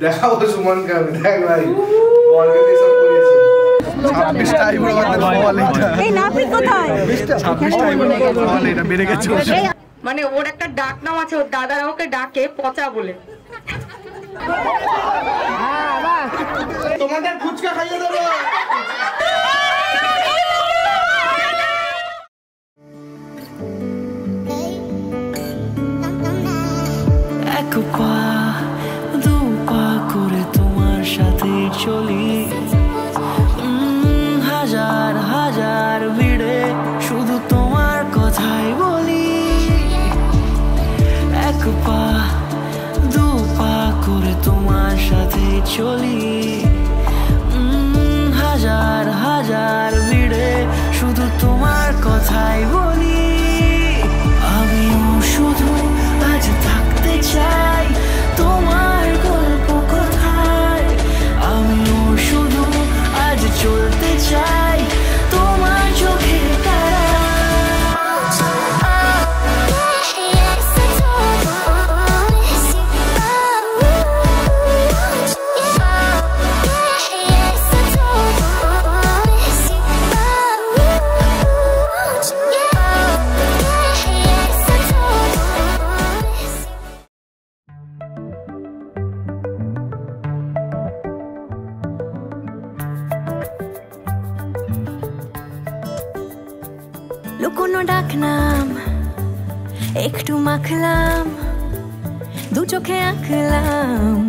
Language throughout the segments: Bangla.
দেখাবো সুমনকে আমি, দেখ ভাই বলকে দিয়ে সব করিয়েছে। 26টা আইবুড়ো বাদের ফল এটা। এই নাপিত কোথায়? 26টা আইবুড়ো বাদের ফল এটা বেড়ে গেছে। মানে ওর একটা ডাক নাম আছে, ওর দাদারা ওকে ডাকে পচা বলে। তোমাদের ফুচকা খাইয়ে দেবো। এক পা দু পা করে তোমার সাথে চলি, হাজার হাজার ভিড়ে শুধু তোমার কথাই বলি। এক পা দু পা করে তোমার সাথে চলি, হাজার হাজার ভিড়ে শুধু তোমার কথাই বলি। আমিও শুধু আজ থাকতে চাই তোমার গল্প কথায়, আমিও শুধু আজ চলতে চাই তোমার চোখের তারায়। লুকোনো ডাক নাম একটু মাখলাম, দু চোখে আঁকলাম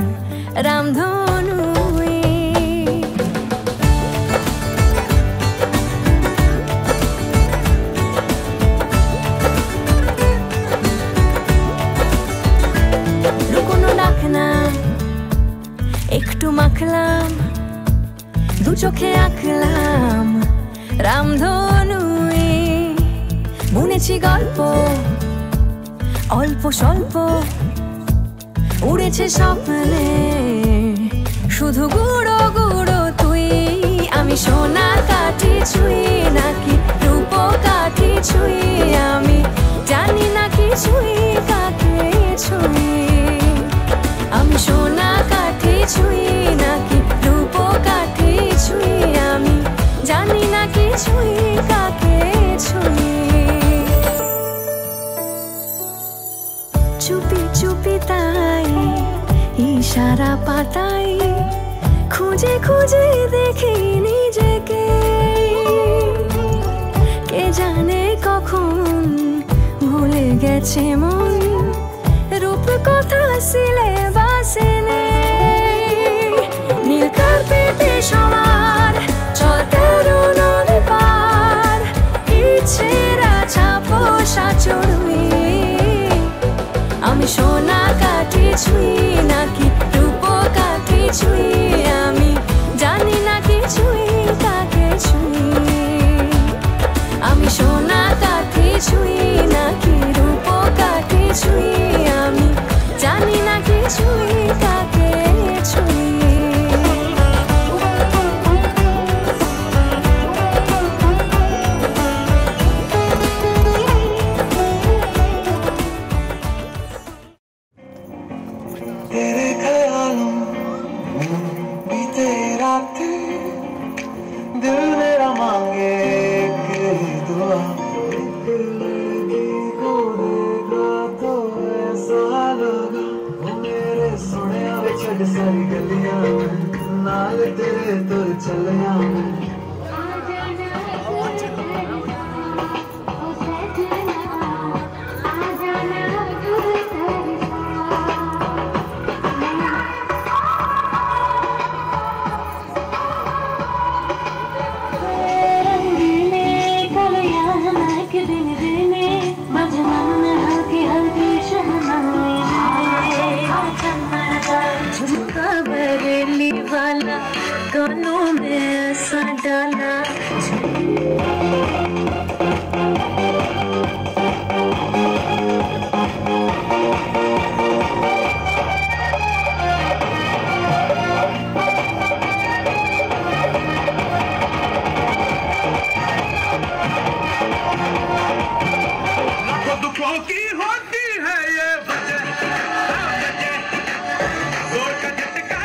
রামধনু। লুকোনো ডাক নাম একটু মাখলাম, দু চোখে আঁকলাম রামধনু। বুনেছি গল্প অল্প স্বল্প, উড়েছে স্বপ্নে শুধু গুঁড়ো গুঁড়ো তুই। আমি সোনা কাঠি ছুঁই নাকি রূপ কাঠি ছুঁই, আমি জানি না কিছুই কাকে ছুঁই। আমি সোনা কাঠি ছুঁই নাকি রূপ কাঠি ছুঁই, আমি জানি না কিছুই কাকে ছুঁই। চুপি চুপি তাই ইশারা পাতাই, খুঁজে খুঁজে দেখি নিজেকে। কে জানে কখন ভুলে গেছে মন, রূপ কথা সিলেবাসে নেই। নীল কার্পেটে সবার চল তেরো নদী পার, ইচ্ছেরা ছাপোষা চড়ুই। আমি সোনা কাঠি ছুঁই নাকি রূপ কাঠি ছুঁই, আমি জানি না কিছুই কাকে ছুঁই। আমি সোনা কাঠি ছুঁই নাকি রূপ কাঠি ছুঁই, আমি জানি না কিছুই কাকে ছুঁই। तेरे ख्यालों बीते रातें, दिल मेरा मांगे एक दुआ, को देगा तो ऐसा लगा। मेरे सुने छड़ सारी गलियां नाल तेरे तो चलिया। गानों में ऐसा डाला की होती है ये वजह, जोर का झटका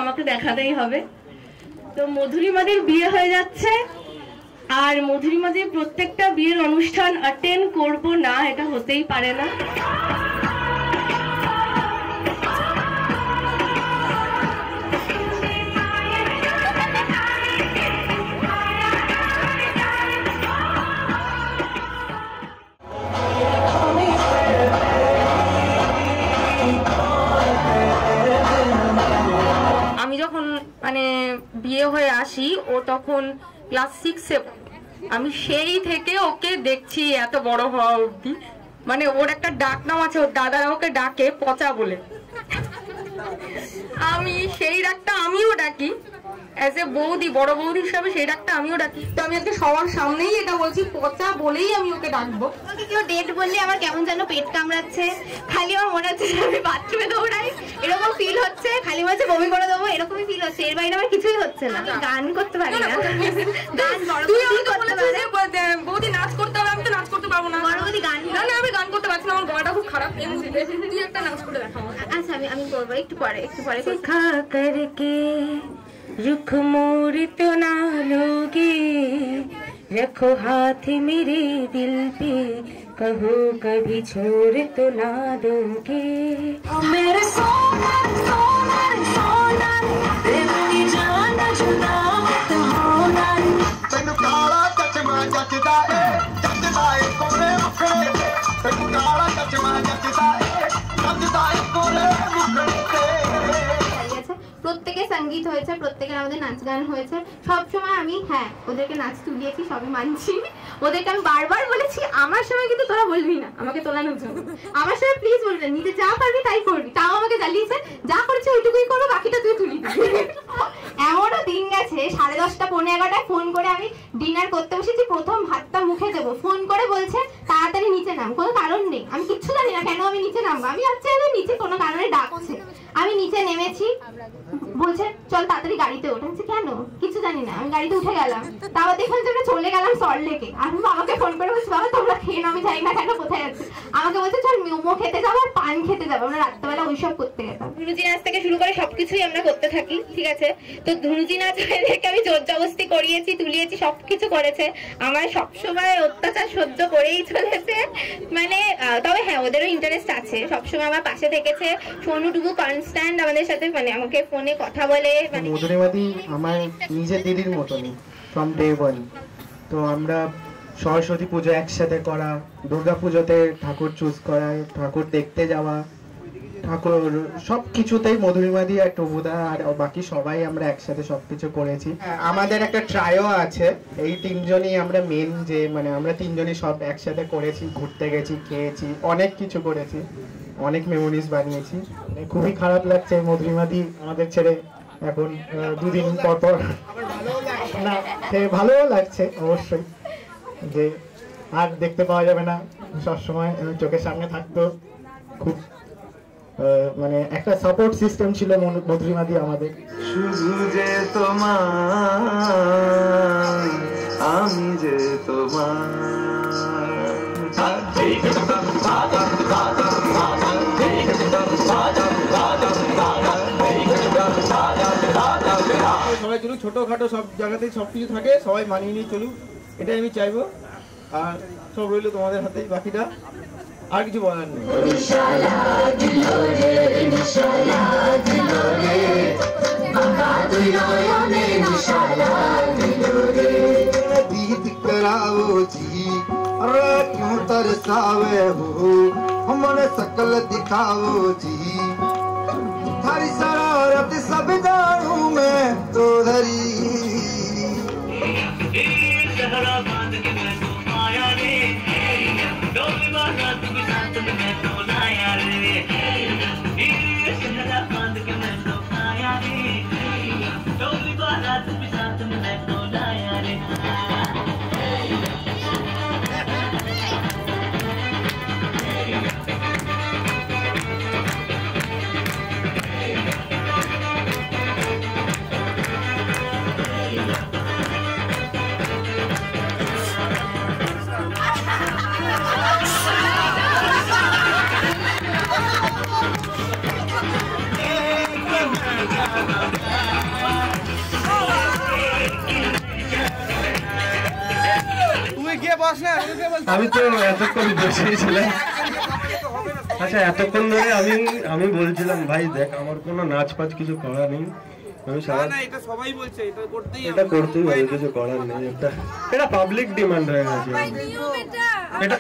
আমাকে দেখাতেই হবে। তো মধুরিমাদের বিয়ে হয়ে যাচ্ছে, আর মধুরিমাদের প্রত্যেকটা বিয়ের অনুষ্ঠান অ্যাটেন্ড করব না, এটা হতেই পারে না। আমি যখন মানে বিয়ে হয়ে আসি, ও তখন ক্লাস 6-এ, আমি সেই থেকে ওকে দেখছি এত বড় হওয়া অবধি। মানে ওর একটা ডাক নাম আছে, ওর দাদারা ওকে ডাকে পচা বলে। আমি সেই ডাকটা আমিও ডাকি, অ্যাজ এ বৌদি, বড় বৌদি হিসাবে সেই ডাকটা আমিও ডাকি। তো আমি আজকে সবার সামনেই এটা বলছি, পচা বলেই আমি ওকে ডাকবো। কেউ ডেট বললে আমার কেমন যেন পেট কামড়াচ্ছে, খালি আমার মনে হচ্ছে আমি বাথরুমে দৌড়াই, এরকম ফিল হচ্ছে, খালি মনে হচ্ছে বমি করে দেবো, এরকমই ফিল হচ্ছে। এর বাইরে আমার কিছুই হচ্ছে না। গান করতে পারি না, গান বৌদি নাচ করতে হবে, আমি তো নাচ করতে পারবো না। বড় বৌদি গান, না না আমি গান করতে পারছি না, আমার গলাটা খুব খারাপ। তুই একটা নাচ করে দেখা। আচ্ছা আমি করবো একটু পরে सिखा करके रुख मोड़ तो ना लोगे, रखो हाथ मेरे दिल पे, कहो कभी छोड़ तो ना दोगे। मेरे सोना सोना सोना तेरी जान जुदा मत होना। तैनू काला चचमा जचदा ए कोले मुखड़े ते, तैनू काला चचमा जचदा ए कोले मुखड़े ते। প্রত্যেকে সঙ্গীত হয়েছে, প্রত্যেকের আমাদের নাচ গান হয়েছে। সবসময় আমি ওদেরকে নাচ তুলিয়েছি, সবই মানছি। ওদেরকে আমি বারবার বলেছি আমার সময় কিন্তু তোরা বলবি না আমাকে তোলানোর জন্য, আমার সময় প্লিজ বলবি না, নিজে যা পারবি তাই করবি। তাও আমাকে জ্বালিয়েছে, যা করেছে ওইটুকুই করবো, বাকিটা তুই তুলি। এমনও দিন গেছে 10:30 পৌনে 11টায় ফোন করে আমি ডিনার করতে বসেছি, প্রথম ভাতটা মুখে দেবো, ফোন করে বলছে তাড়াতাড়ি নিচে নাম। কোনো কারণ নেই, আমি কিচ্ছু জানি না কেন আমি নিচে নামবো, আমি ভাবছি নিচে কোনো কারণে ডাকছে। আমি নিচে নেমেছি, বলছে চল তাড়াতাড়ি গাড়িতে ওঠে। কেন কিছু জানি না, আমি গাড়িতে উঠে গেলাম। তাও দেখলাম যে চলে গেলাম সল্টলেকে। আর বাবাকে ফোন করে বলছি বাবা তোমরা খেয়ে নাও, আমি জানি না কেন কোথায় যাচ্ছে। আমাকে বলছে চল মোমো খেতে যাবো আর পান খেতে যাবো। আমরা রাত্রেবেলা ওইসব করতে গেতাম। ধুনুচি নাচ থেকে শুরু করে সবকিছুই আমরা করতে থাকি, ঠিক আছে। তো ধুনুচি নাচ এদেরকে আমি জোর জবস্তি করিয়েছি, তুলিয়েছি, সবকিছু করেছে। আমার সবসময় অত্যাচার সহ্য করেই চলেছে। মানে তবে ওদেরও ইন্টারেস্ট আছে, সবসময় আমার পাশে থেকেছে। সোনুটুকু কনস্ট্যান্ট আমাদের সাথে, মানে আমাকে ফোনে কথা বলে। মধুরিমাদি আমার নিজের দিদির মতনই ফ্রম ডে ওয়ান। তো আমরা সরস্বতী পুজো একসাথে করা, দুর্গা পুজোতে ঠাকুর চুজ করা, ঠাকুর দেখতে যাওয়া, ঠাকুর সব কিছুতেই মধুরিমাদি আর টবুদা আর বাকি সবাই আমরা একসাথে সবকিছু করেছি। আমাদের একটা ট্রায়ো আছে, এই তিনজনই আমরা মেন, যে মানে আমরা তিনজনই সব একসাথে করেছি, ঘুরতে গেছি, খেয়েছি, অনেক কিছু করেছি, অনেক মেমোরিজ বানিয়েছি। খুবই খারাপ লাগছে মধুরিমাদি আমাদের ছেড়ে এখন 2 দিন পর পর। না ভালোও লাগছে অবশ্যই, যে আর দেখতে পাওয়া যাবে না, সবসময় চোখের সামনে থাকতো। খুব মানে একটা সাপোর্ট সিস্টেম ছিল মধুরিমাদি আমাদের। শুধু যে তোমার আমি যে তোমার। সবাই চলুক, ছোটখাটো সব জায়গাতেই সব কিছু থাকে, সবাই মানিয়ে নিয়ে চলুক, এটাই আমি চাইবো। আর সব রইলো তোমাদের হাতেই, বাকিটা আর কিছু বলার নেই। क्यों तरसावे हो हमने सकल दिखाओ जी, थारी शरारत सब जानू मैं तो धरी। सहरा बांध के मैं तो आया रे, डोली बांधा तू भी साथ में मैं तो लाया रे। सहरा बांध के मैं तो आया रे, डोली बांधा तू भी साथ में मैं तो लाया रे। আমি তো এতক্ষণ বসেছিলাম। আচ্ছা এতক্ষণ ধরে আমি বলছিলাম ভাই দেখ আমার কোনো নাচ ফাচ কিছু করা নেই, আমি এটা সবাই বলছে এটা করতেই হবে, কিছু করার নেই, এটা পাবলিক ডিমান্ড হয়ে গেছে এটা।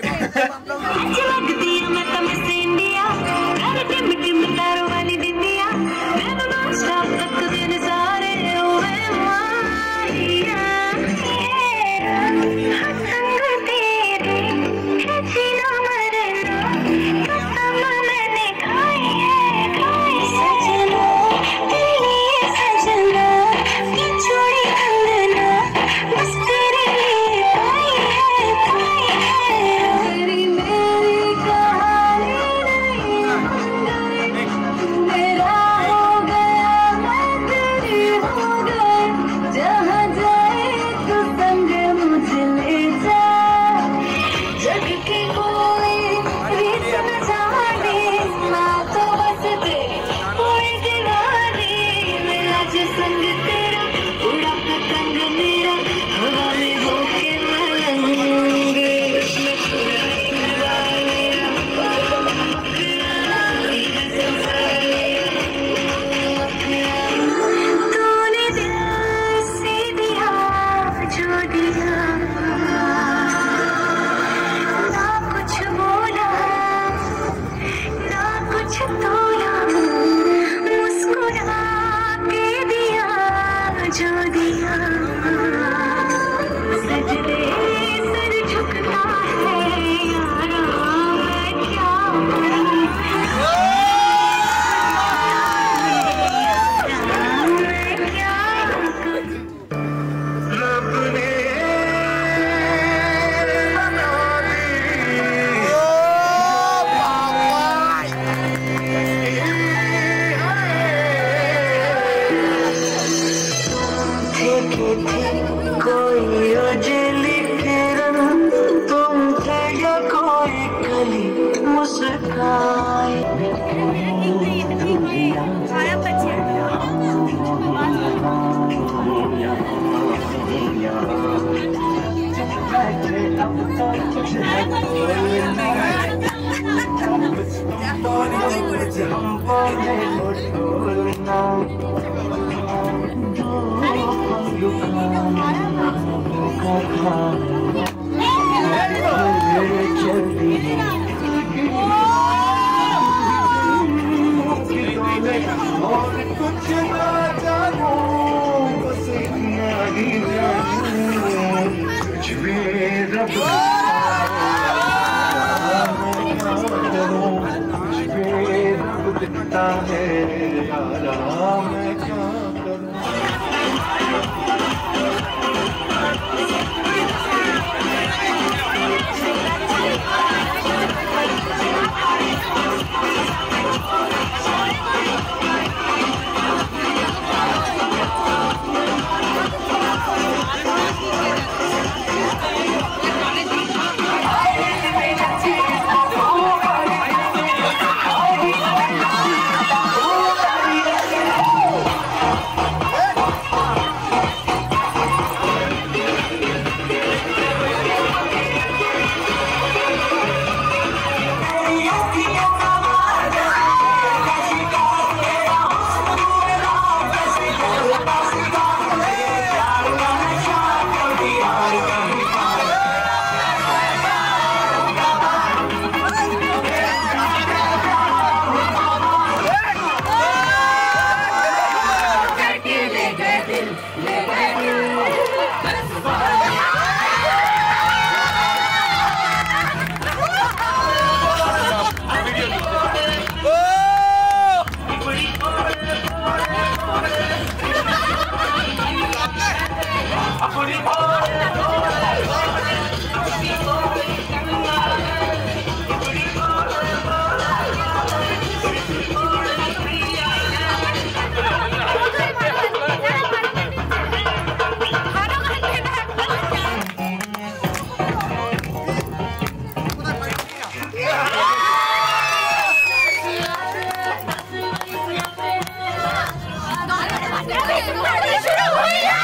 शुरू हुई है।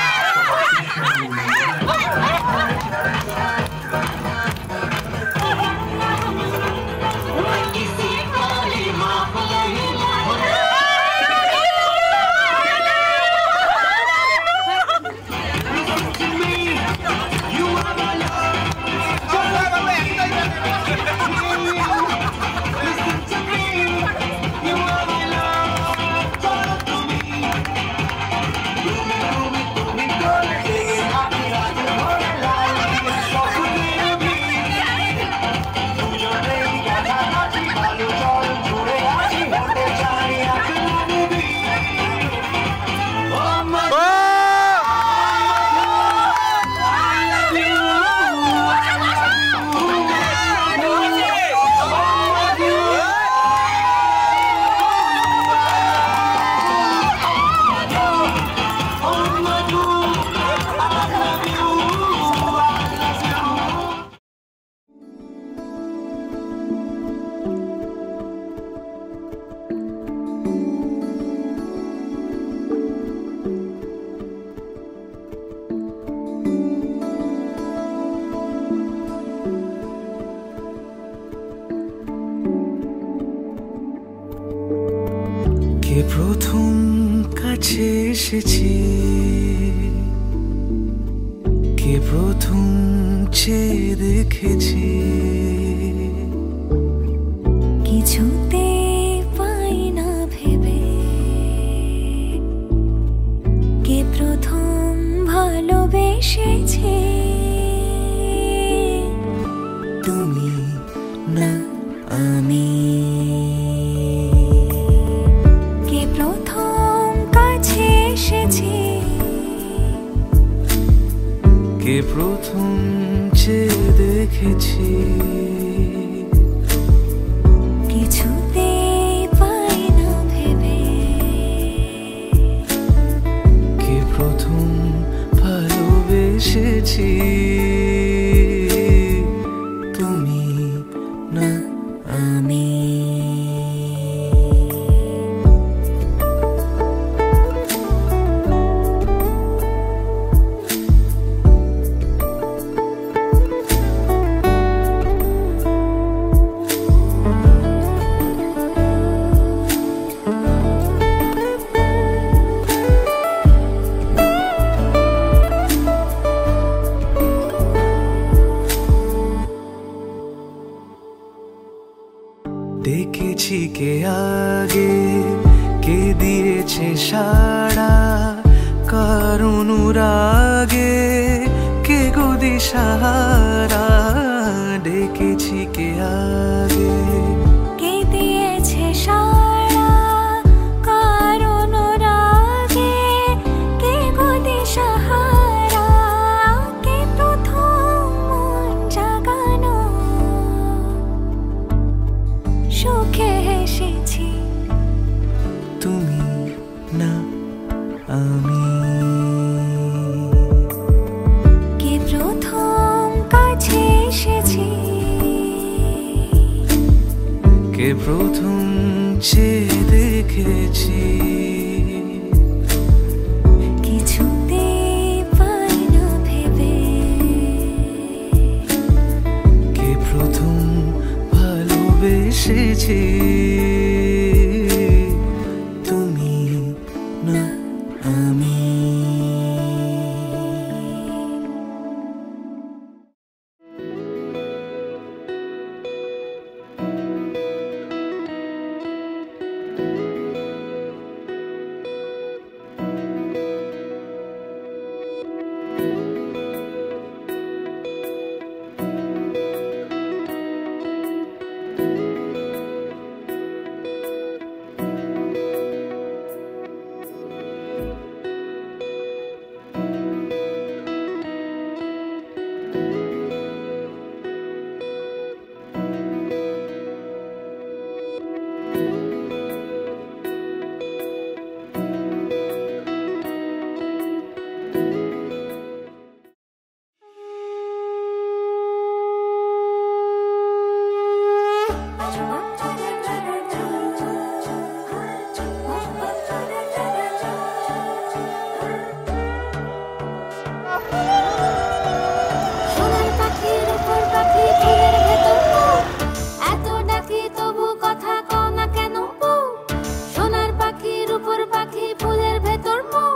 প্রথম কাছে এসেছি, কে প্রথম চেয়ে দেখেছি, কিছুতে পাই না ভেবে, কে প্রথম ভালোবেসেছে, তুমি না আমি। কে প্রথম কাছে এসেছে, কে প্রথম চেয়ে দেখেছি, কিছুতে পাই না ভেবে, কে প্রথম ভালোবেসেছি, তুমি না আমি। দেখেছি কে আগে, কে দিয়েছে সাড়া, কার অনুরাগে কে গো দিশাহারা। ডেকেছি কে আগে, কে দিয়েছে সাড়া, কার অনুরাগে কে গো দিশাহারা, কে প্রথম মন জাগানো, সুখে হেসেছি, তুমি না আমি। কে প্রথম কাছে এসেছি, কে প্রথম চেয়ে দেখেছি, কিছুতে পাই না ভেবে, কে প্রথম ভালোবেসেছি, তুমি না আমি। সোনার পাখির উপর পাখি ফুলের ভেতর বউ, এত ডাকি তবু কথা কও না কেন বউ। সোনার পাখির উপর পাখি ফুলের ভেতর বউ,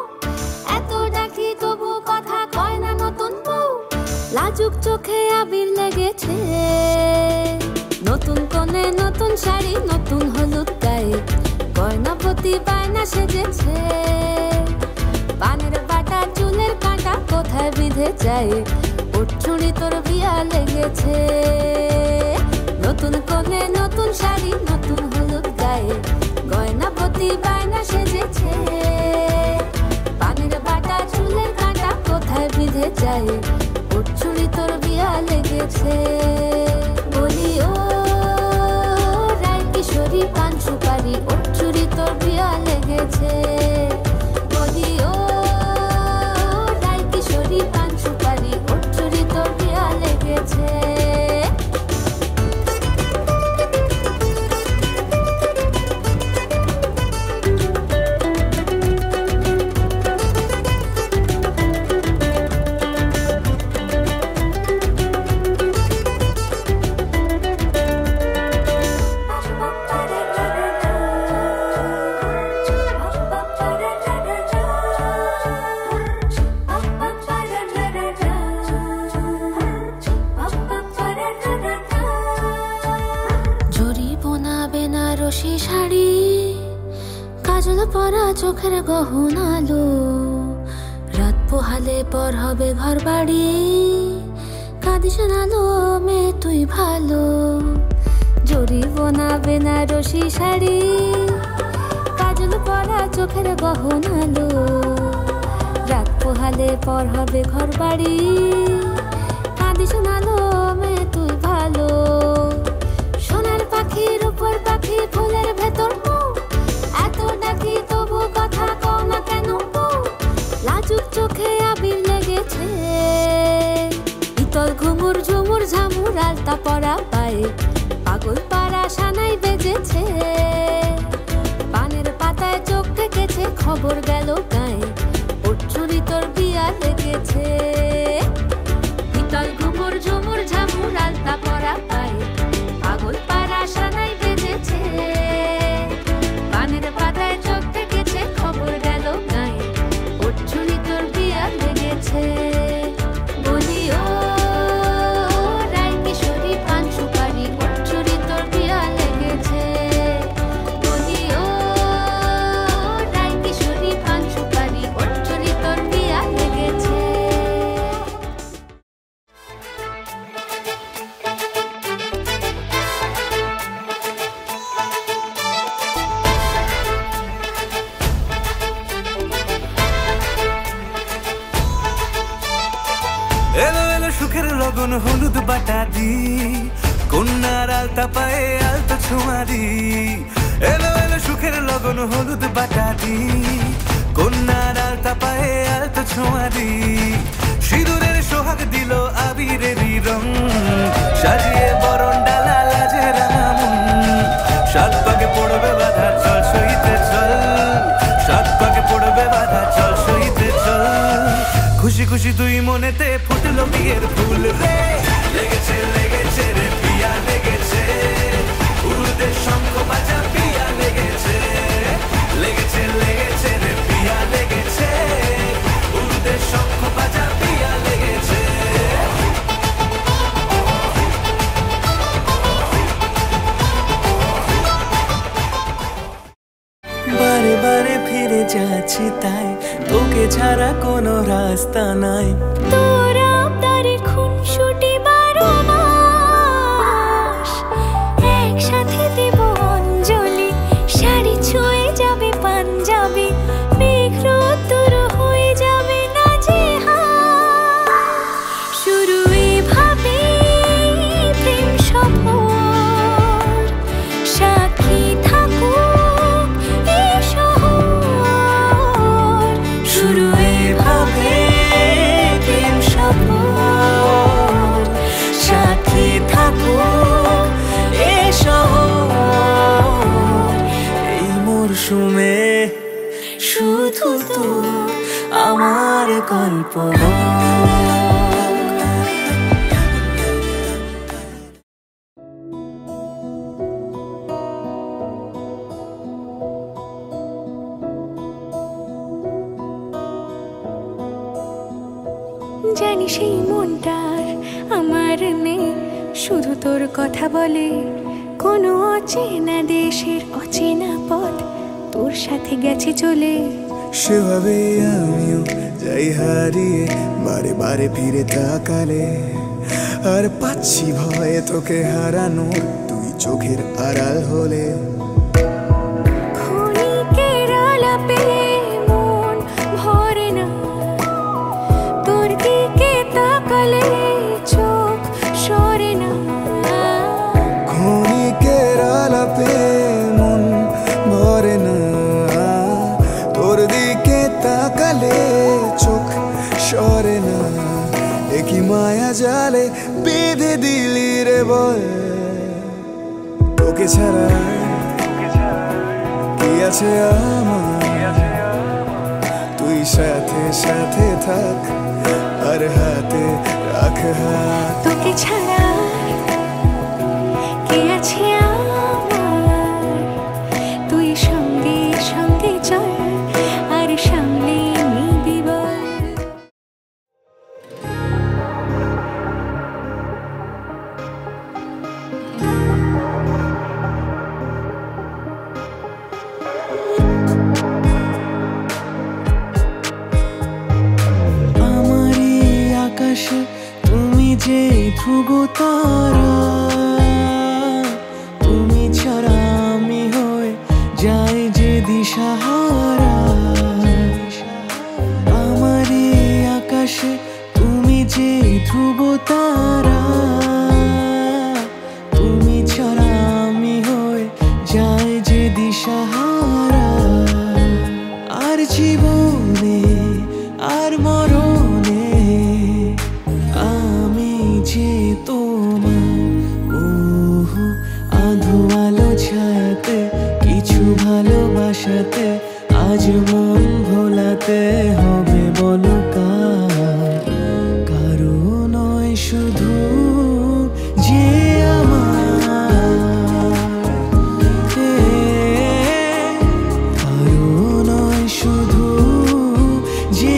এত ডাকি তবু কথা কয় না নতুন বউ। লাজুক চোখে আবির লেগেছে, নতুন কোণে নতুন শাড়ি নতুন হলুদ গায়ে, গয়না প্রতি বায়না সেজেছে। পানের বাটা চুলের কাঁটা কোথায় বিঁধে যায়, উঠছুড়ি তোর বিয়া লেগেছে। নতুন কোণে নতুন শাড়ি নতুন হলুদ গায়ে, গয়না প্রতি বায়না সেজেছে। পানের বাটা চুলের কাঁটা কোথায় বিঁধে যায়, উঠছুড়ি তোর বিয়া লেগেছে। বলি ও রায় কিশোরী পান সুপারি, উঠছুড়ি তোর বিয়া লেগেছে। বলি ও রায় কিশোরী পান সুপারি, উঠছুড়ি তোর বিয়া লেগেছে। চোখের গহনালো রাত পোহালে পর হবে ঘর বাড়ি কাঁদিস নালো মে তুই ভালো জরিবনা বেনারসি শাড়ি কাজল পরা চোখের গহনালো রাত পোহালে পর হবে ঘর বাড়ি কাঁদিস নালো মে তুই ভালো সোনার পাখির উপর পাখি ফুলের ভেতর এত ডাকি তবু কথা কও না কেন লাজুক চোখে আবির লেগেছে ইতল ঘুমুর ঝুমুর ঝামুর আলতা পরা পায়ে পাগল পাড়া সানাই বেজেছে পানের পাতায় চোখ ঠেকেছে খবর গেল গায়ে ওর চুরি তোর বিয়া লেগেছে ইতল ঘুমুর ঝুমুর ঝামুর আলতা পরা পায়ে পাগল পাড়া সানাই বেজেছে পানের পাতায় চোখ ঠেকেছে খবর গেল গায়ে ওর চুরি তোর বিয়া লেগেছে বলি ও রাই কিশোরী পান সুপারি ওর চুরি তোর বিয়া লেগেছে বলি ও রাই কিশোরী পান সুপারি ওর চুরি তোর বিয়া লেগেছে এলো এলো সুখের লগন হলুদ বাটা দি কন্যার আলতা পায়ে আলতা ছোঁয়া দি এলো এলো সুখের লগন হলুদ বাটা দি কন্যার আলতা পায়ে আলতা ছোঁয়া দি সিঁদুরের সোহাগ দিল আবিরেরই রং সাজিয়ে বরণ ডালা লাজে রাঙা মন সাত পাকে পড়বে বাধা চল সইতে চল সাত পাকে পড়বে বাধা চল সইতে চল খুশি খুশি তুই মনেতে ফুটলো বিয়ের ফুল রে লেগেছে লেগেছে রে পিয়া লেগেছে উরুদের শঙ্খ বাজা পিয়া লেগেছে লেগেছে লেগেছে রে পিয়া লেগেছে উরুদের শঙ্খ বাজা পিয়া লেগেছে বারে বারে ফিরে যাচ্ছি তাই তোকে ছাড়া কোনো রাস্তা নাই তোর আবদারে খুনসুটি 12 মাস একসাথে দেব অঞ্জলি শাড়ি ছুঁয়ে যাবে পাঞ্জাবি মেঘ রোদ্দুর হয়ে যাবে না যে শুরু এভাবে প্রেম সফর সাক্ষী থাকুক এই শহর শুরু এভাবে প্রেম সফর সাক্ষী থাকুক এই শহর এই মরশুমে শুধু তো আমার গল্প জানি সেই মনটার আমার নেই শুধু তোর কথা বলে কোনো অচেনা দেশের অচেনা পথ তোর সাথে গেছে চলে সেভাবে আমিও যাই হারিয়ে বারে বারে ফিরে তাকালে আর পাচ্ছি ভয়ে তোকে হারানোর তুই চোখের আড়াল হলে ক্ষণিকের আলাপে মন ভরে না তোর দিকে তাকালে চোখ সরে না ক্ষণিকের আলাপে মন ভরে না তোর দিকে তাকালে চোখ সরে না একই মায়া জালে বেঁধে দিলি রে বল তোকে ছাড়া কি আছে আমার তুই সাথে সাথে থাক আর হাতে রাখ হাত তোকে ছাড়া কে আছে আমার তুই সঙ্গে সঙ্গে চল আর সামনে নিবি বল আকাশে তুমি যে ধ্রুব তারা, তুমি ছাড়া আমি হয়ে যাই যে দিশাহারা। আমার এই আকাশে তুমি যে ধ্রুব তারা, তুমি ছাড়া আমি হয়ে যাই যে দিশাহারা। আর জীবনে আর মরণে আমি যে তোমার। ওহো আধো আলো ছায়াতে কিছু ভালোবাসাতে আজ মন ভোলাতে হবে বলো কার? কারো নয় শুধু যে আমার, কারো নয় শুধু যে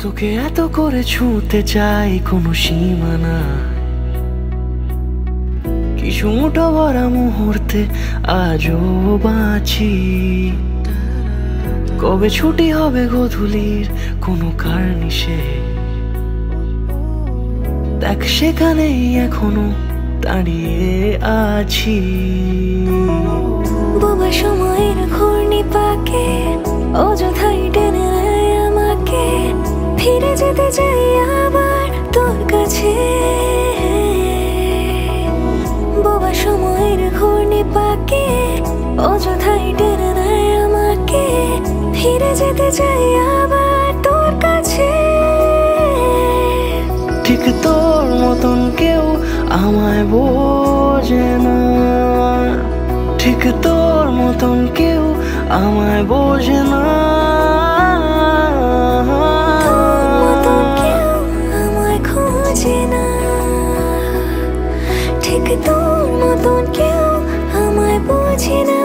তোকে এত করে ছুঁতে চাই কোনো সীমানা, কিছু মুঠো ভরা মুহূর্তে আজও বাঁচি। কবে ছুটি হবে গোধূলির কোনো কার্নিশে, দেখ সেখানেই এখনো দাঁড়িয়ে আছি। বোবা সময়ের ঘূর্ণি পাকে অযথাই টেনে নেয় আমাকে, ফিরে যেতে চাই আবার তোর কাছে। বোবা সময়ের ঘূর্ণি পাকে অযথাই টেনে নেয় আমাকে, ফিরে যেতে চাই আবার তোর কাছে। ঠিক তোর মতন কেউ আমায় বোঝে না, ঠিক তোর মতন কেউ আমায় বোঝে না। ঠিক তোর মতন কেউ আমায় বোঝে না।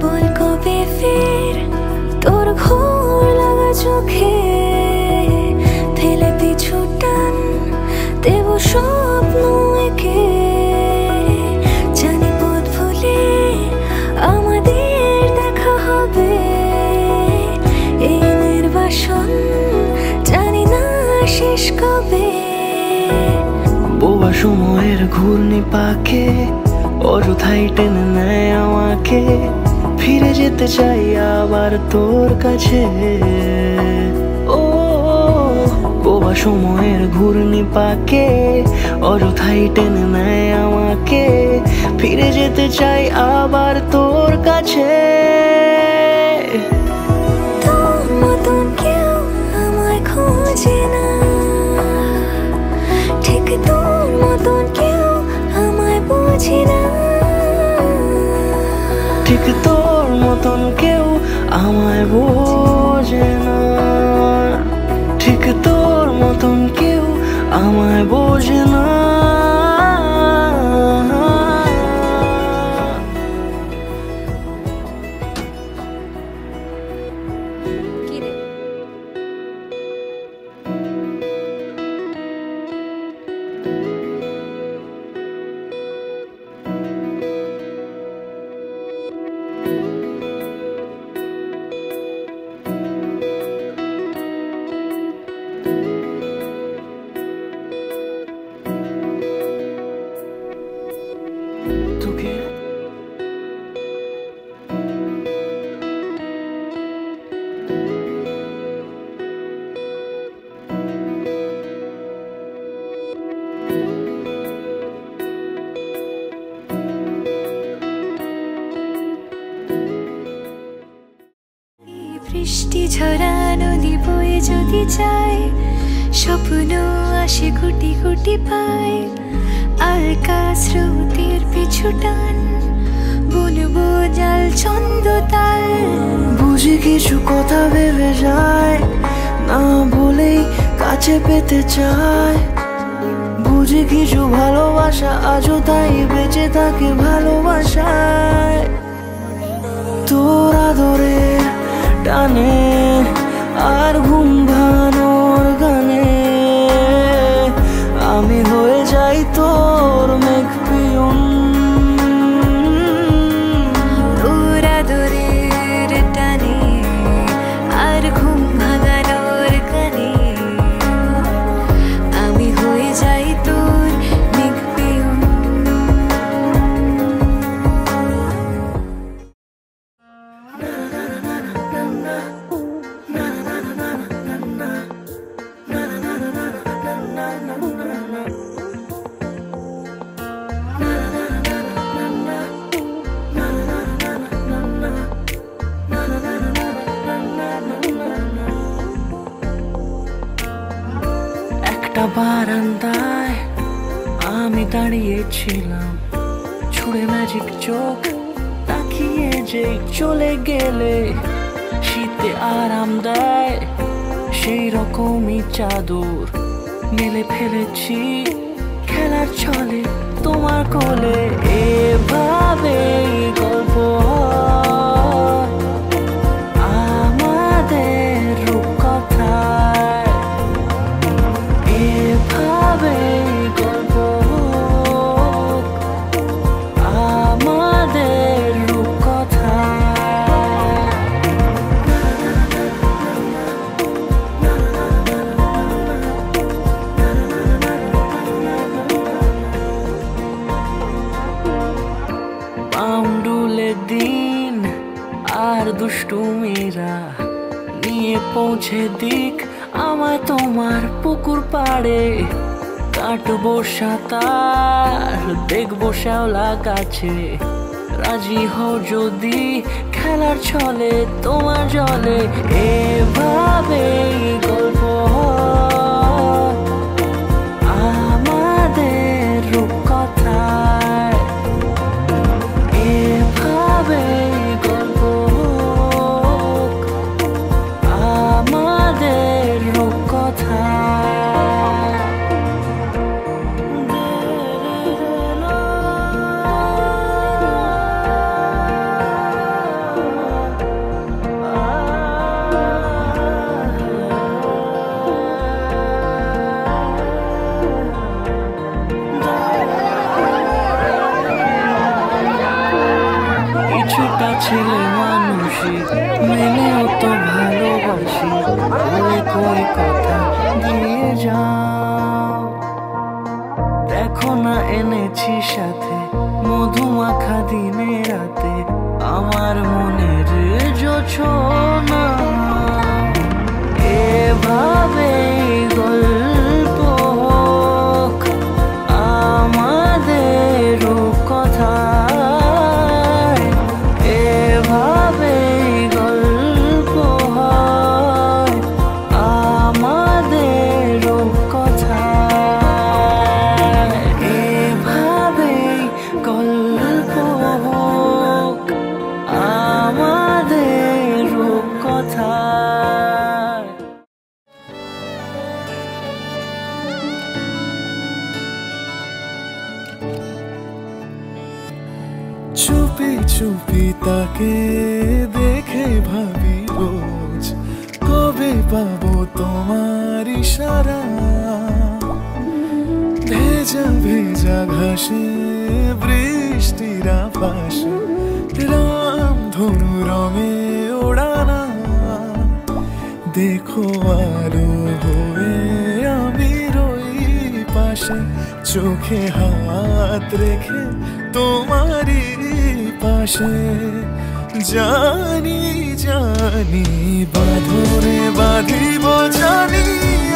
বল কবে ফের তোর ঘোর লাগা চোখে ফেলে পিছু টান দেব স্বপ্ন একে। জানি পথ ভুলে আমাদের দেখা হবে, এই নির্বাসন জানি না শেষ কবে। বোবা সময়ের ঘূর্ণি পাকে অযথাই টেনে নেয় আমাকে, ফিরে যেতে চাই আবার তোর কাছে। ও বোবা সময়ের ঘূর্ণি পাকে অযথাই টেনে নেয় আমাকে, ফিরে যেতে চাই আবার তোর কাছে। তোর মতন কেউ আমায় খোঁজে না, ঠিক তোর মতন কেউ আমায় বোঝে না। ঠিক তোর মতন কেউ আমায় বোঝে না, ঠিক তোর মতন কেউ আমায় বোঝে না। ঝরা নদী বয়ে যদি যায়, স্বপ্ন আসে গুটি গুটি পায়, আলকা স্রোতের পিছু টান, বুনবো জাল ছন্দ তাল। বুঝি কিছু কথা ভেবে যায়, না বলেই কাছে পেতে চায়। বুঝি কিছু ভালোবাসা আজও তাই বেঁচে থাকে ভালোবাসায়। তোর আদরের টানে আর ঘুম ভাঙানোর গানে আমি হয়ে যাই তোর মেঘ পিয়ন। তোর আদরের টানে আর ঘুম ভাঙানোর গানে আমি হয়ে যাই তোর মেঘ পিয়ন। একটা বারান্দায় আমি দাঁড়িয়েছিলাম, ছুঁড়ে ম্যাজিক চোখ তাকিয়ে যে চলে গেলে শীতে আরাম দেয় সেই রকমই চাদর মেলে ফেলেছি খেলার ছলে তোমার কোলে। এভাবে গল্প আমাদের রূপকথায়, এভাবে গল্প আমাদের রূপকথায়। পাউন্ডুলে দিন আর দুষ্টু মেয়েরা নিয়ে পৌঁছে দিক আমায় তোমার পুকুর পাড়ে। কাটবো সাঁতার দেখবো শ্যাওলা গাছে, রাজি হও যদি খেলার ছলে তোমার জলে। এভাবে গল্প আমাদের রূপকথায়, এভাবে গল্প আমাদের রূপকথায়। কিছুটা ছেলে মানুষই মেনেও তো ভালোবাসি, ওই কই কথা দিয়ে যাও। দেখো না এনেছি সাথে মধুমাখা দিনে রাতে আমার মনের জোছনা। এভাবে গল্প হোক আমাদের রূপকথায়, এভাবে গল্প হয় আমাদের রূপকথায়, এভাবে গল্প হোক আমাদের রূপকথায়। চুপি চুপি তাকে দেখে ভাবি রোজ, কবে পাবো তোমার ইশারা। ভেজা ভেজা ঘাসে বৃষ্টির আভাসে রামধনু রঙে ওড়ানা। দেখো আলো হয়ে আমি রই পাশে, চোখে হাত রেখে তোমারই পাশে। জানি জানি বাঁধরে বাঁধিব, জানি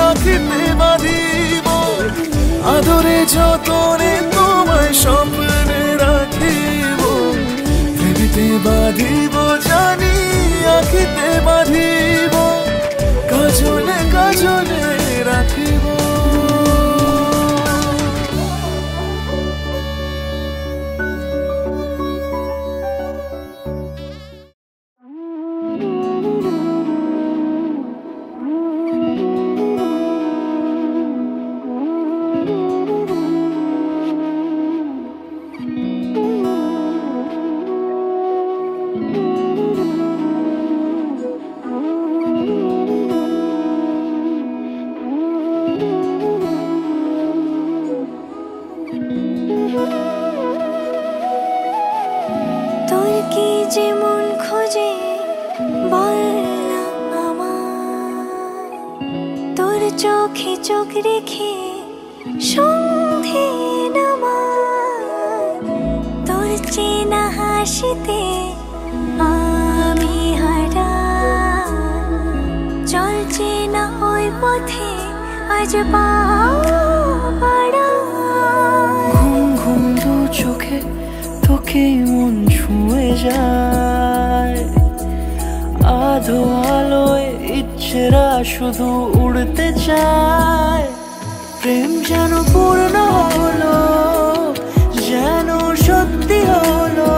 আঁখিতে বাঁধিব, আদরে যতনে তোমায় স্বপ্নে রাখিব। পৃথিবীতে বাঁধিব জানি আখিতে বাঁধিব কাজলে কাজলে রাখিব চোখে চোখ রেখে সন্ধে নামার তোর চেনা হাসিতে আমি হারা চলছে না ওই পথে আজ পাড়া ঘুম ঘুম দু চোখে তোকে মন ছুঁয়ে যায় আধো আলোয় ইচ্ছেরা শুধু উড়তে চায় প্রেম যেন পূর্ণ হলো যেন সত্যি হলো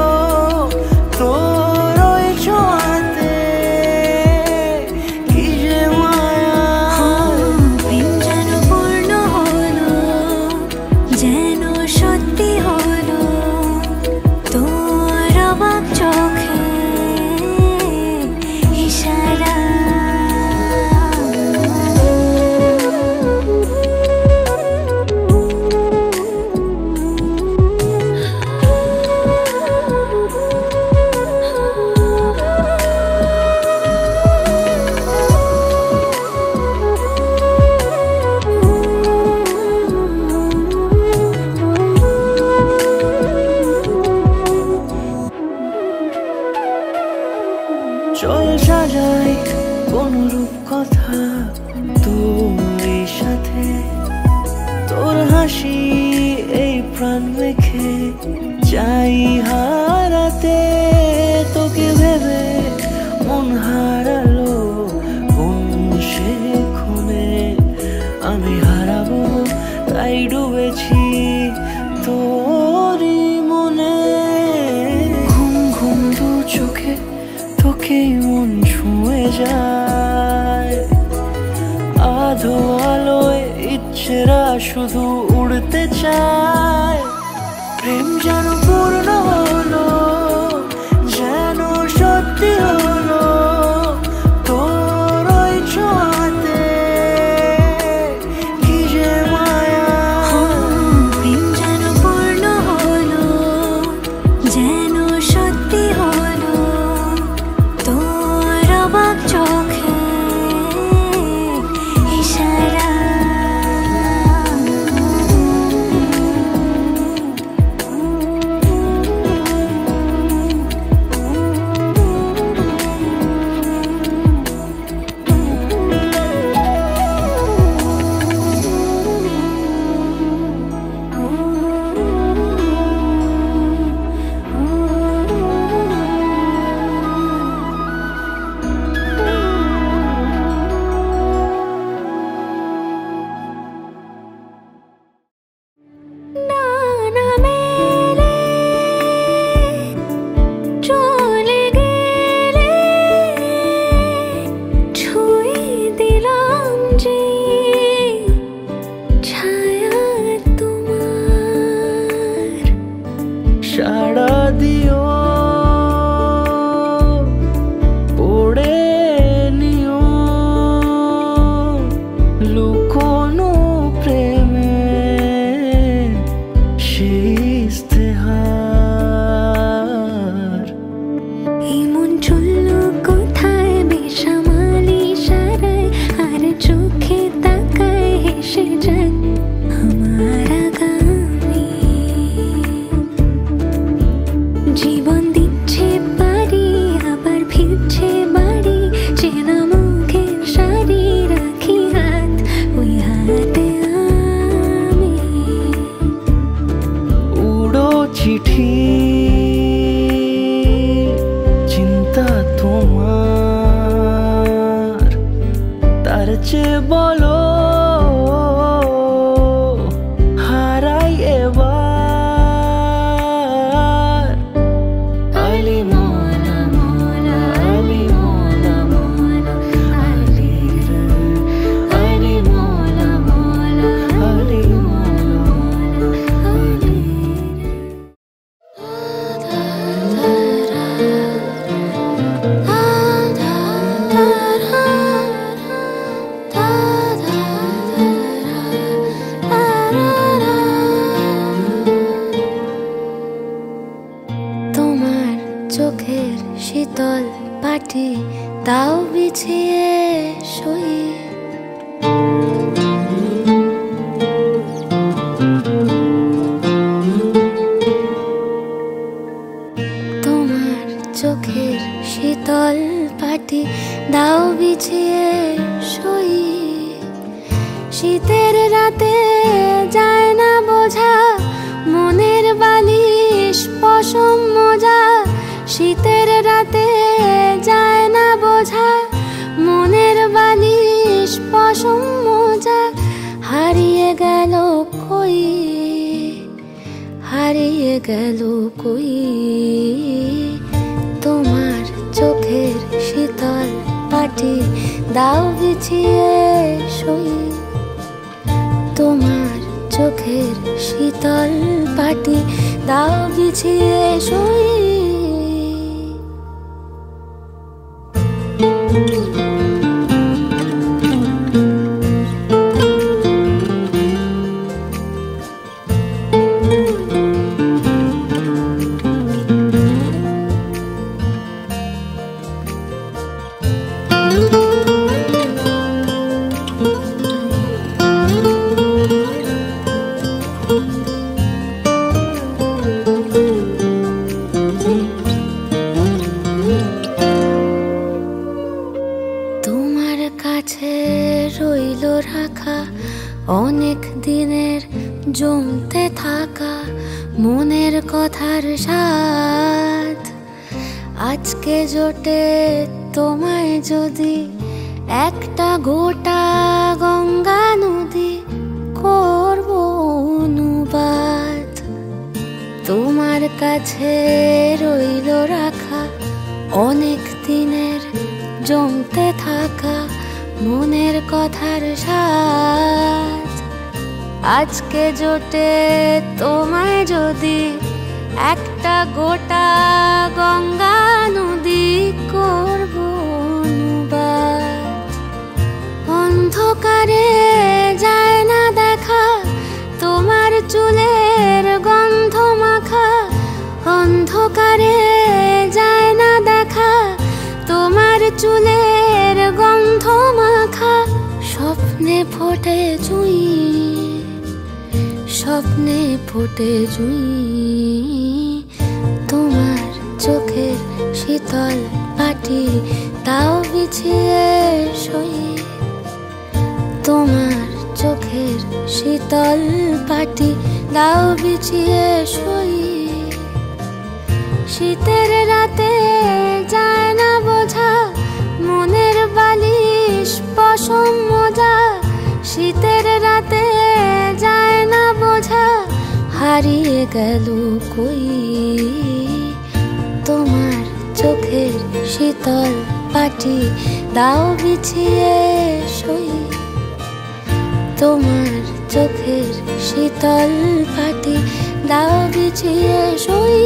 তোর ওই ছোঁয়াতে কি যে মায়া প্রেম যেন পূর্ণ হলো যেন সত্যি হলো তোর অবাক চোখে ইশারা চল সাজাই কোন রূপ কথা তোর সাথে তোর হাসি এই প্রাণ মেখে চাই হারাতে তোকে ভেবে মন হারালো কোন সে খুনে আমি হারাবো তাই ডুবেছি তোরই মনে ঘুম ঘুম দু চোখে তোকে মন ছুঁয়ে যায় আধো আলোয় ইচ্ছেরা শুধু উড়তে চায় প্রেম যেন পূর্ণ হলো যেন সত্যি হলো তোর ওই ছোঁয়াতে কি যে মায়া প্রেম যেন পূর্ণ হলো যেন সত্যি হলো তোর অবাক চোখে ইশারা সাড়া দিও পড়ে নিও লুকোনো প্রেমে সেই ইস্তেহার এই মন চলল কোথায় বেসামালি ইশারায় আর চোখে তাকায় হেসে যায় আমার আগামী জীবন দিচ্ছে পারি আবার ফিরছে বাড়ি চেনা মুখের শাড়ি রাখি হাত ওই হাতে আমি উড়ো চিঠি শীতল পাটি তাও বিছিয়ে শুই। তোমার চোখের শীতল পাটি দাও বিছিয়ে শুই। শীতের রাতে যায় না বোঝা মনের বালিশ পশম মোজা। শীতের রাতে যায় না বোঝা মনের বালিশ পশম মোজা। হারিয়ে গেল কই, হারিয়ে গেল কই তোমার চোখের শীতল পাটি দাও বিছিয়ে শুই। তোমার চোখের শীতল পাটি দাও বিছিয়ে শুই। তোমার কাছে রইল রাখা অনেক দিনের জমতে থাকা মনের কথার স্বাদ। আজকে জোটে তোমায় যদি একটা গোটা গঙ্গা নদী করব অনুবাদ। তোমার কাছে রইল রাখা অনেক দিনের জমতে থাকা মনের কথার স্বাদ। আজকে জোটে তোমায় যদি একটা গোটা গঙ্গা নদী করব অনুবাদ। অন্ধকারে যায় না দেখা তোমার চুলের গন্ধ মাখা। অন্ধকারে যায় না দেখা তোমার চুলের গন্ধ মাখা। স্বপ্নে ফোটে জুঁই, স্বপ্নে ফোটে জুঁই তোমার চোখের শীতল পাটি তাও বিছিয়ে শুই। তোমার চোখের শীতল পাটি দাও বিছিয়ে শুই। শীতের রাতে যায় না বোঝা মনের বালিশ পশম মোজা। শীতের রাতে যায় না বোঝা হারিয়ে গেল কই তোমার চোখের শীতল পাটি দাও বিছিয়ে শুই। তোমার চোখের শীতল পাটি দাও বিছিয়ে শুই।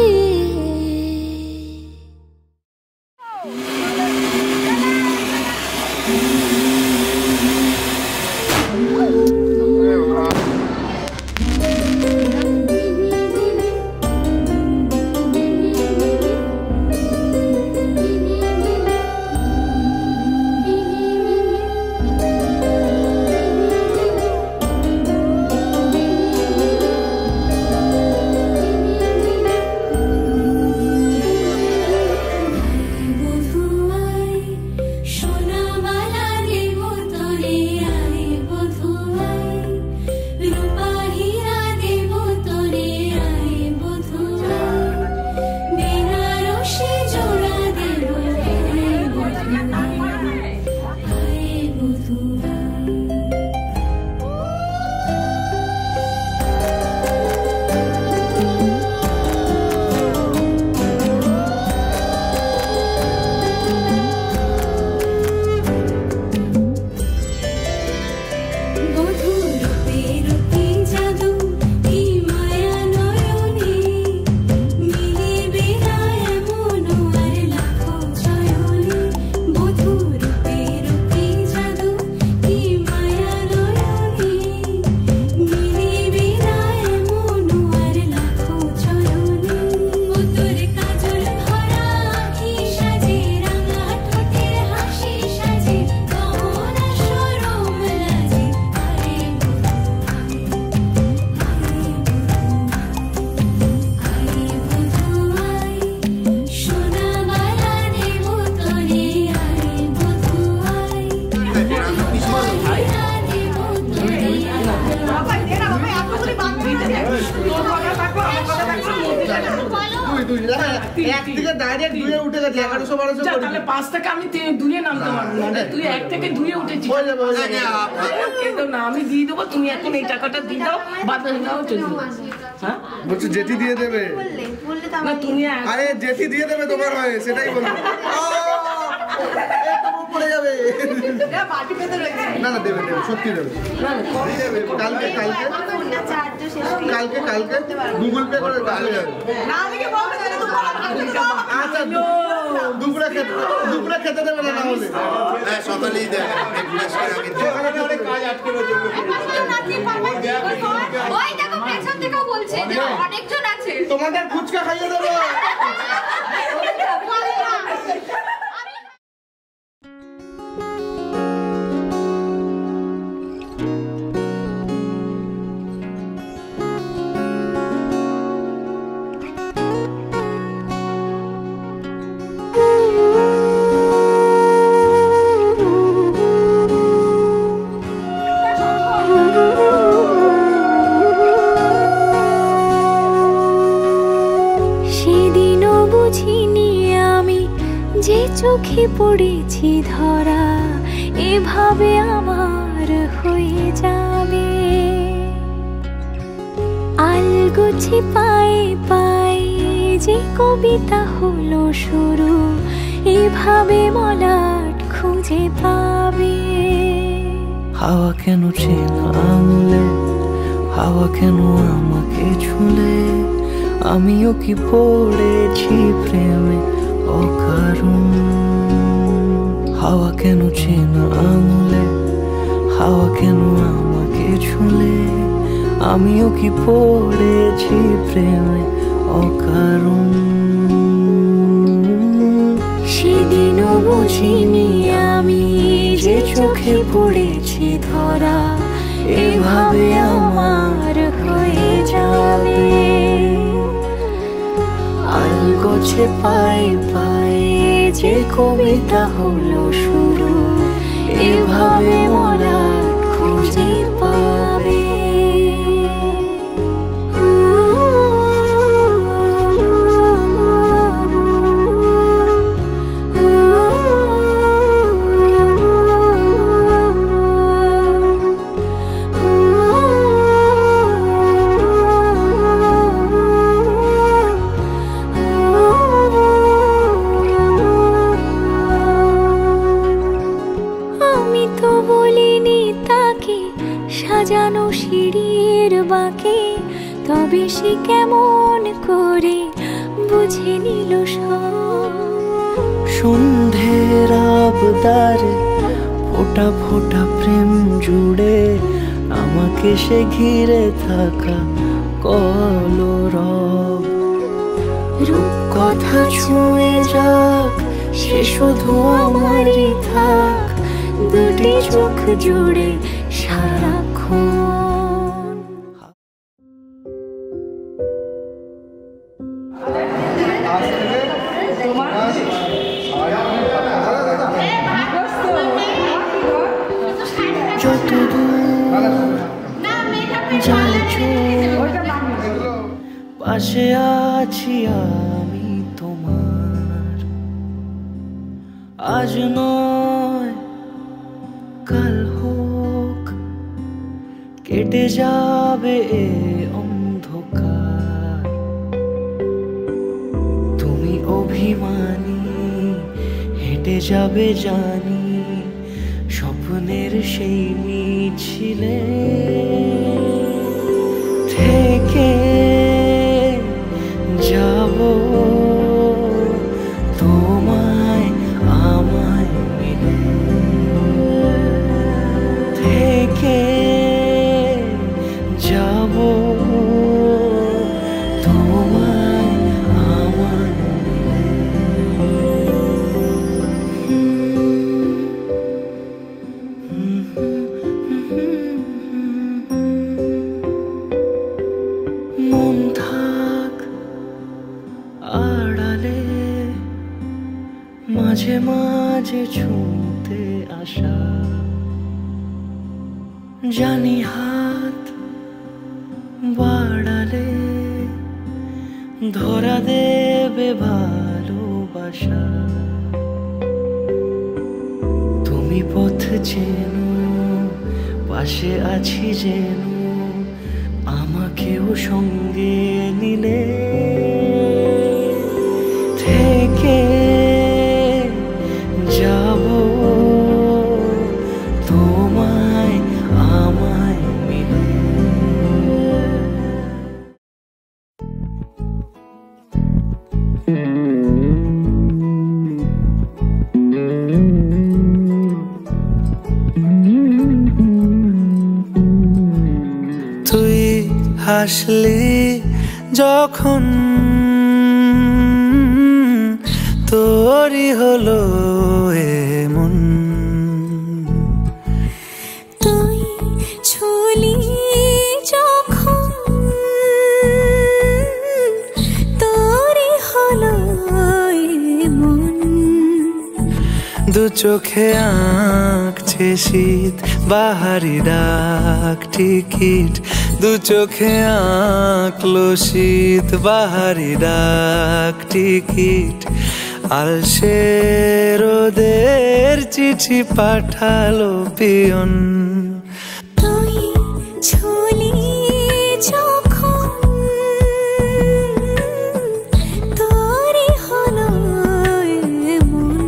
এক থেকে ডাইরেক্ট দুয়ে উঠে গেছে 1100-1200 করে। তাহলে 5 থেকে আমি দুয়ে নামতে পারবো না, তুই 1 থেকে দুয়ে উঠেছিস। কিন্তু না আমি দিয়ে দেবো, তুমি এখন এই টাকাটা দিয়ে দাও, বাদ দাও চলবে। হ্যাঁ বলছো জেঠি দিয়ে দেবে? না তুমি আরে জেঠি দিয়ে দেবে তোমার হয়ে, সেটাই বলবো। পড়ে যাবে না, না দেবে দেবে, সত্যি দেবে। কালকে কালকে কালকে কালকে গুগল পে করে চলে যাবে। আচ্ছা দুপুরে খেতে দেবে না, না হলে সকালেই দেবে। অনেক কাজ আটকে রয়েছে। অনেকজন আছে, তোমাদের ফুচকা খাইয়ে দেবো। চোখে পড়েছি ধরা, এভাবে আমার হয়ে যাবে। আলগোছে পায়ে পায়ে যে কবিতা হলো শুরু, এভাবে মলাট খুঁজে পাবে। হাওয়া কেন চেনা আঙুলে, হাওয়া কেন আমাকে ছুলে, আমিও কি পড়েছি প্রেমে অকারণ। হাওয়া কেন চেনা আঙুলে, হাওয়া কেন আমাকে ছুলে, আমিও কি পড়েছি প্রেমে অকারণ। সেদিনও বুঝিনি আমি যে চোখে পড়েছি ধরা, এভাবে আমার হয়ে যাবে। আলগোছে পায়ে পায়ে যে কবিতা হলো শুরু, এভাবে মলাট খুঁজে পাবে। সাজানো সিঁড়ির বাঁকে, তবে সে কেমন করে বুঝে নিল সব। সন্ধ্যের আবদারে ফোটা ফোটা প্রেম জুড়ে, আমাকে সে ঘিরে থাকা কলরব। রূপকথা ছুঁয়ে যাক, সে শুধু আমারই থাক, দুটি চোখ জুড়ে সারাক্ষণ। পাশে আছি আমি তোমার, আজ নয় কাল হোক কেটে যাবে এ অন্ধকার। তুমি অভিমানী হেঁটে যাবে জানি, স্বপ্নের সেই মিছিলে থেকে যাব তোমায় আমায় মিলে, থেকে যাব তোমায় আমায় মিলে। মন থাক আড়ালে, মাঝে মাঝে ছুঁতে আসা, জানি হাত বাড়ালে ধরা দেবে ভালোবাসা। তুমি পথ চেনো, পাশে আছি যেন, আমাকেও সঙ্গে নিলে থেকে যাব তোমায় আমায় মিলে। তুই হাসলি যখন তোরই হলো এমন, তুই ছুলি যখন তোরই হলো এমন। দু চোখে আঁকছে শীত বাহারি ডাক টিকিট, দু চোখে আঁকলো শীত বাহারি ডাক টিকিট। আলসে রোদের চিঠি পাঠালো পিয়ন। তুই ছুলি যখন তোরই হলো এমন।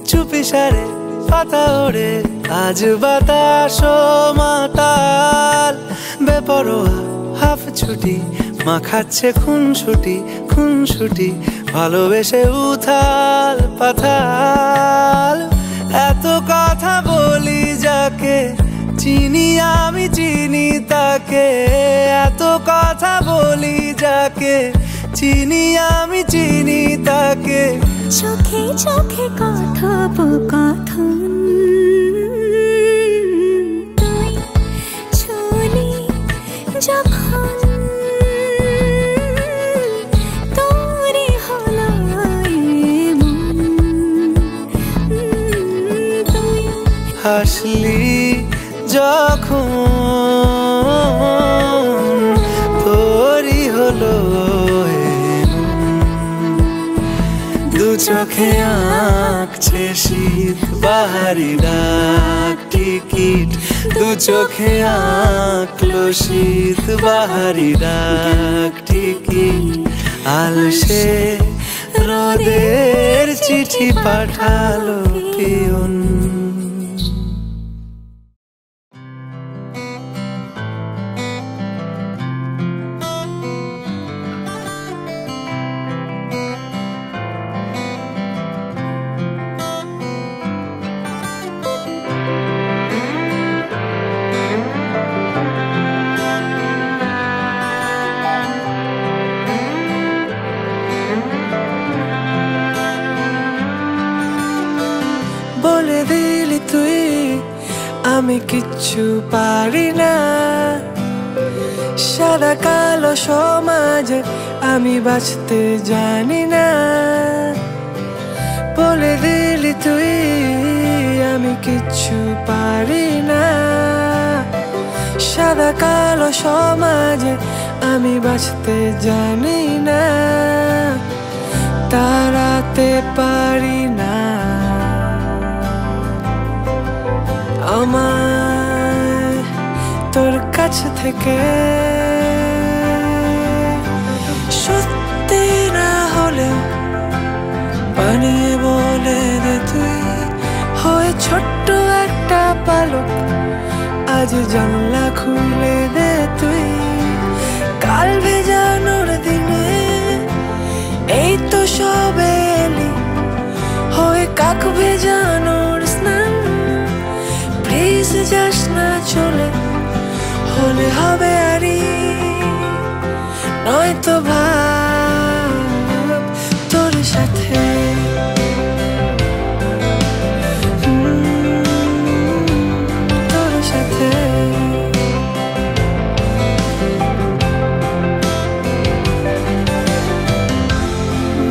চুপিসারে পাতা ওড়ে আজ বাতাস মাতাল, বেপরোয়া হাফ ছুটি মাখাচ্ছে খুনসুটি খুনসুটি, ভালোবেসে উথাল পাথাল। এত কথা বলি যাকে চিনি আমি চিনি তাকে, এত কথা বলি যাকে চিনি আমি চিনি তাকে। চোখে চোখে কথোপকথন, তুই ছুলি যখন তোরই হলো এমন। তুই হাসলি যখন তোরই হলো দু চোখে আঁকছে শীত বাহারি ডাক টিকিট, দু চোখে আঁকলো শীত বাহারি ডাক টিকিট। আলসে রোদের চিঠি পাঠালো পিয়ন। বলে দিলি তুই আমি কিচ্ছু পারি না, সাদা কালো সমাজে আমি বাঁচতে জানি না। বলে দিলি তুই আমি কিচ্ছু পারি না, সাদা কালো সমাজে আমি বাঁচতে জানি না। তাড়াতে পারি না আমায় তোর কাছ থেকে, সত্যি না হলে বানিয়ে বলে দে তুই, হয় ছোট্ট একটা পালক আজ জানলা খুলে দে তুই। কাল ভেজানোর দিনে ভেজানোর স্নান প্লিজ যাস না চলে হলে হবে আরি নয়তো ভাব তোর সাথে তোর সাথে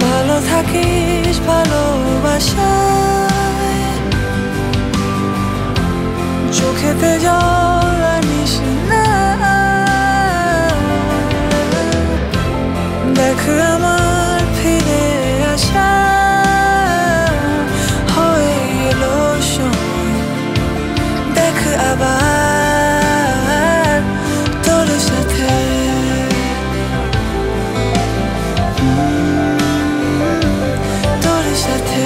ভালো থাকিস ভালোবাসায় চোখেতে জল আনিস না দেখ আমার ফিরে আসা হয়ে এলো সময় দেখ আবার তোর সাথে তোর সাথে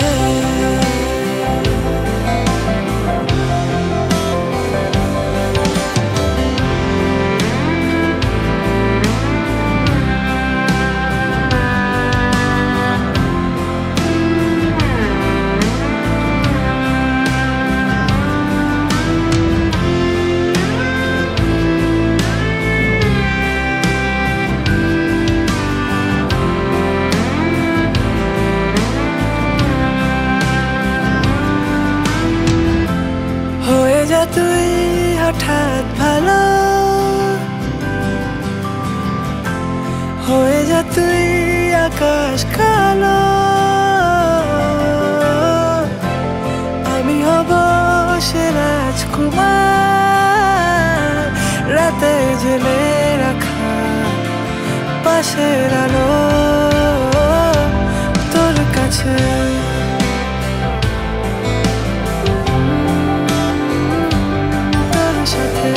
হয়ে যা তুই হঠাৎ ভালো হয়ে যা তুই আকাশ কালো আমি হব সে রাজকুমার রাতে জেলে রাখা পাশের আলো তোর কাছে তোর সাথে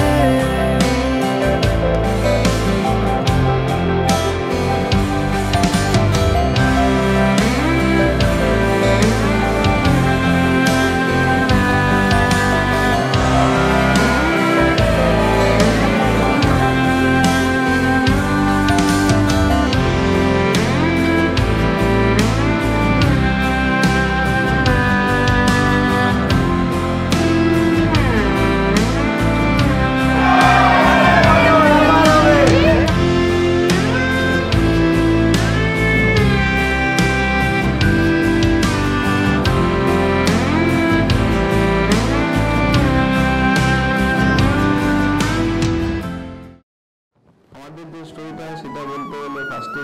আমাদের যে স্টোরিটা সেটা বলতে হলে ফার্স্টে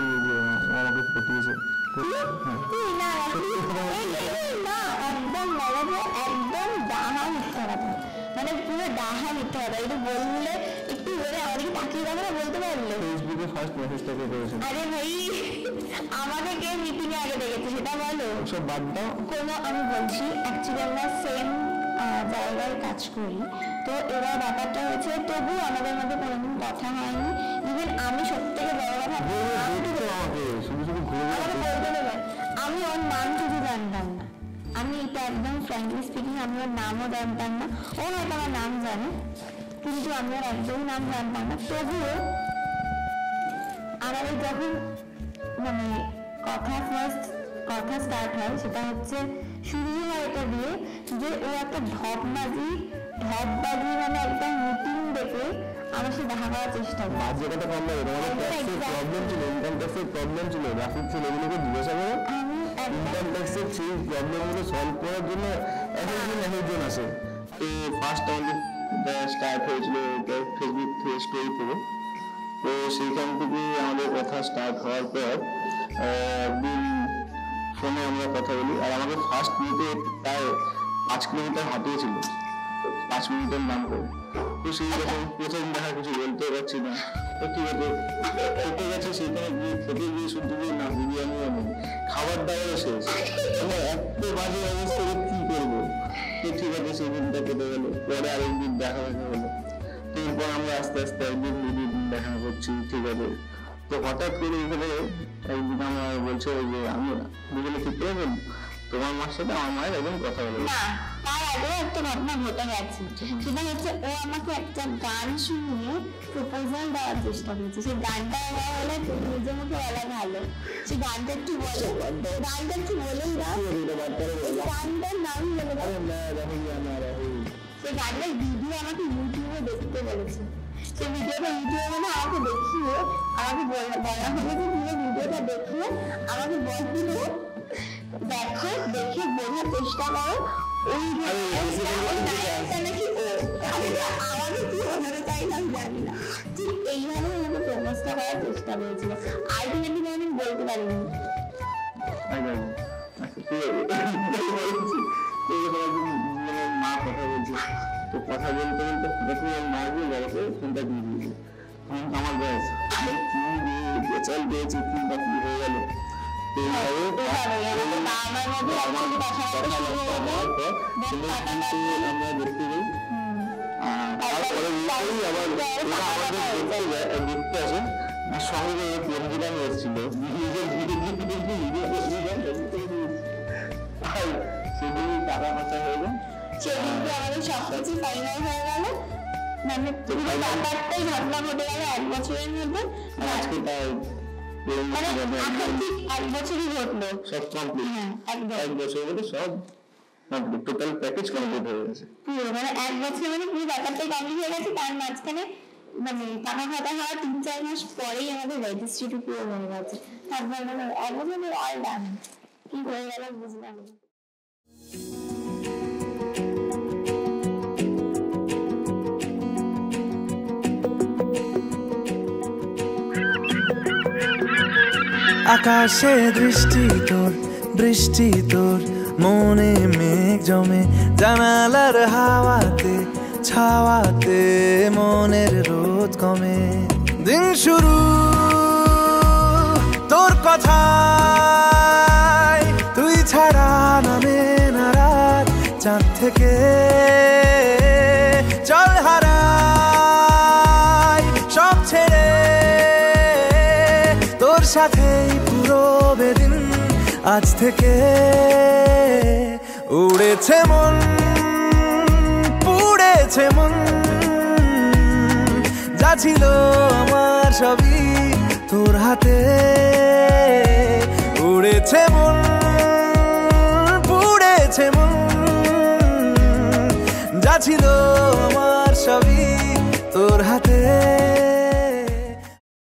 আমাকে পটিয়েছে মানে পুরো ডাহা মিথ্যা কথা এটা বললে একটু বলে আমাদেরকে তাকিয়ে রাখো না বলতে পারলে ফেসবুকে ফার্স্ট মেসেজটাকে করেছে আরে ভাই আমাকে কে মিটিং এ আগে দেখেছে সেটা বলো সব বাদ দাও কোনো আমি বলছি অ্যাকচুয়ালি আমরা সেম জায়গায় কাজ করি তো এবার ব্যাপারটা হয়েছে তবু আমাদের মধ্যে কোনোদিন কথা হয়নি ইভেন আমি সব থেকে বড় কথা আমি ওর নাম কিছু জানতাম না আমি এটা একদম ফ্র্যাঙ্কলি স্পিকিং আমি ওর নামও জানতাম না ও হয়তো আমার নাম জানে কিন্তু আমি ওর একদম নাম জানতাম না তবুও আমাদের যখন মানে কথা স্টার্ট হয় সেটা হচ্ছে শুরু হয় এটা দিয়ে যে ও একটা ঢপবাজি মানে একদম মিটিং ডেকে আমার সাথে দেখা করার চেষ্টা করে আজ যে কথা বললে প্রবলেম ছিল ইনকাম ট্যাক্সের প্রবলেম ছিল গ্রাফিক ছিল এগুলোকে জিজ্ঞাসা করো ইনকাম ট্যাক্সের সেই প্রবলেমগুলো সলভ করার জন্য একজন আসে তো ফার্স্ট আমাদের স্টার্ট হয়েছিল ফেসবুক থেকে স্টোরি করে তো সেইখান থেকে আমাদের কথা স্টার্ট হওয়ার পর একদিন ফোনে আমরা কথা বলি আর আমাকে ফার্স্ট মিনিটে প্রায় 5 কিলোমিটার হাঁটিয়েছিল 5 মিনিটের নাম করে তো সেই রকম প্রথম দেখা কিছু বলতে পারছি না তো ঠিক আছে খেতে গেছে সেখানে গিয়ে খেতে গিয়ে শুধু না বিরিয়ানিও নেই খাবার দাবারও শেষ মানে এত বাজে অবস্থা কি করবো তো ঠিক আছে সেদিনটা কেটে গেলো পরে আরেকদিন দেখা হলো তো এরপর আমরা আস্তে আস্তে একদিন দুদিন দেখা করছি ঠিক আছে তো হঠাৎ করে এখানে একদিন আমার বলছে যে আমি বুঝলে ঠিক করে তোমার মার সাথে আমার মায়ের একদম কথা বলে না তার আগেও একটা ঘটনা ঘটে গেছে, সেটা হচ্ছে ও আমাকে একটা গান শুনিয়ে প্রপোজাল দেওয়ার চেষ্টা করেছে। সেই গানটা আমার হলে নিজের মুখে বলা ভালো, সেই গানটা একটু বলো, গানটা একটু বলেই দাও, গানটার নাম বলে দাও। সেই গানটার ভিডিও আমাকে ইউটিউবে দেখতে বলেছে, সেই ভিডিওটা ইউটিউবে মানে আমাকে দেখিয়ে আমাকে বলা হলো যে পুরো ভিডিওটা দেখিয়ে আমাকে বলছিল দেখো, দেখে বোঝার চেষ্টা করো ওই নায়কটা নাকি ও। আমাকে কি বোঝাতে চাইলাম জানি না, ঠিক এইভাবে আমাকে প্রপোজটা করার চেষ্টা করেছিল। আলটিমেটলি আমি বলতে পারিনি। মা কথা বলছে, তো কথা বলতে বলতে দেখুন মা দিয়ে গেছে ফোনটা দিয়ে দিয়েছে। আমার বয়স বেচাল দিয়েছে, ফোনটা কি হয়ে গেল। আমরা দেখতে যাই, তারপরে দেখতে আসে সঙ্গে বন্ধুরা এসেছিল, সেদিন টাকা খরচা হয়ে গেল, সেদিনকে আমাদের সবকিছু ফাইনাল হয়ে গেল, মানে পুরো ব্যাপারটাই ঘটনা ঘটে গেল 1 বছরের মধ্যে। আজকে তাই মানে ঠিক 1 বছরই ঘটলো সব কমপ্লিট। হ্যাঁ, 1 বছরের মধ্যে সব টোটাল প্যাকেজ কমপ্লিট হয়ে গেছে পুরো, মানে 1 বছর মানে পুরো ব্যাপারটাই কমপ্লিট হয়ে গেছে। তার মাঝখানে মানে টাকা খাতা হওয়া 3-4 মাস পরেই আমাদের রেজিস্ট্রিটা পুরো হয়ে গেছে। তারপর মানে 1 বছর অল ডান, কি হয়ে গেল বুঝলাম না। আকাশে দৃষ্টি তোর, বৃষ্টি তোর, মনে মেঘ জমে, জানালার হাওয়াতে ছাওয়াতে মনের রোদ কমে। দিন শুরু তোর কথায়, তুই ছাড়া নামে না রাত, চাঁদ থেকে চল হারাই সব ছেড়ে, তোর সাথেই পুরো বেদিন আজ থেকে। উড়েছে মন, পুড়েছে মন, যা ছিল আমার সবই তোর হাতে। উড়েছে মন, পুড়েছে মন, যা ছিল